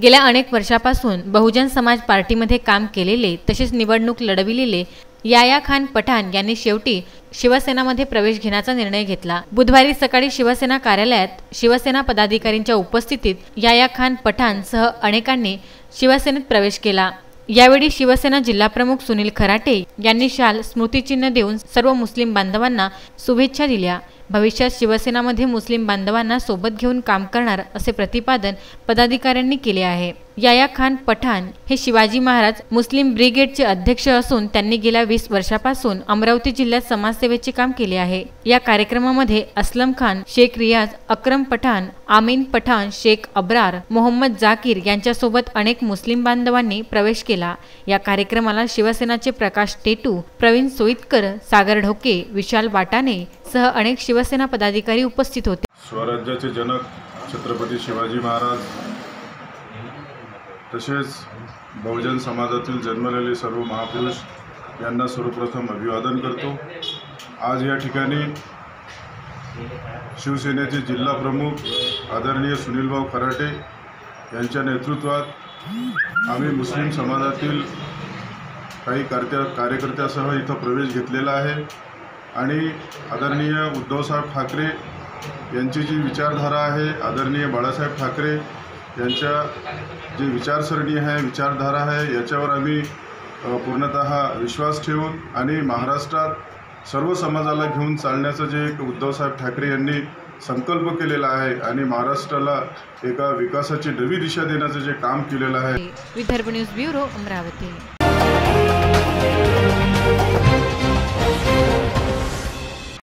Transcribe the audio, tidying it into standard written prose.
गेल्या अनेक वर्षापासून बहुजन समाज पार्टीमध्ये काम केलेले तसेच निवडणूक लढविलेले याया खान पठाण यांनी शेवटी शिवसेनामध्ये प्रवेश घेण्याचा निर्णय घेतला। बुधवारी सकाळी शिवसेना कार्यालयात शिवसेना पदाधिकाऱ्यांच्या उपस्थितीत याया खान पठाण सह अनेकांनी शिवसेनेत प्रवेश केला। यावेळी शिवसेना जिल्हाप्रमुख सुनील खराटे यांनी शाल स्मृतिचिन्ह देऊन सर्व मुस्लिम बांधवांना शुभेच्छा दिल्या। भविष्यात शिवसेनामध्ये मुस्लिम बांधवांना सोबत घेऊन काम करणार असे प्रतिपादन पदाधिकाऱ्यांनी केले आहे। याया खान पठाण हे शिवाजी महाराज मुस्लिम ब्रिगेडचे अध्यक्ष असून त्यांनी गेल्या 20 वर्षापासून अमरावती जिल्ह्यात समाजसेवेचे काम केले आहे। या कार्यक्रमामध्ये असलम खान, शेख रियाज, अक्रम पठाण, आमीन पठाण, शेख अब्रार, मोहम्मद जाकीर यांच्यासोबत अनेक मुस्लिम बांधवांनी प्रवेश केला। या कार्यक्रमाला शिवसेनाचे प्रकाश टेटू, प्रवीण सोईतकर, सागर ढोके, विशाल वाटाणे सह अनेक शिवसेना पदाधिकारी उपस्थित होते। स्वराज्याचे जनक छत्रपती शिवाजी महाराज तसेच बहुजन समाजातील जन्मलेले सर्व महापुरुष यांना सर्वप्रथम अभिवादन करतो। आज या ठिकाणी शिवसेनेचे जिल्हा प्रमुख आदरणीय सुनीलभाऊ खराटे यांच्या नेतृत्वात आम्ही मुस्लिम समाजातील काही कार्यकर्त्यासह इथं प्रवेश घेतलेला आहे आणि आदरणीय उद्धवसाहेब ठाकरे यांची जी विचारधारा आहे, आदरणीय बाळासाहेब ठाकरे यांच्या जी विचारसरणी आहे, विचारधारा आहे, याच्यावर आम्ही पूर्णतः विश्वास ठेवून आणि महाराष्ट्रात सर्व समाजाला घेऊन चालण्याचं जे एक उद्धवसाहेब ठाकरे यांनी संकल्प केलेला आहे आणि महाराष्ट्राला एका विकासाची नवी दिशा देण्याचं जे काम केलेलं आहे। Vidarbha news bureau, Amravati.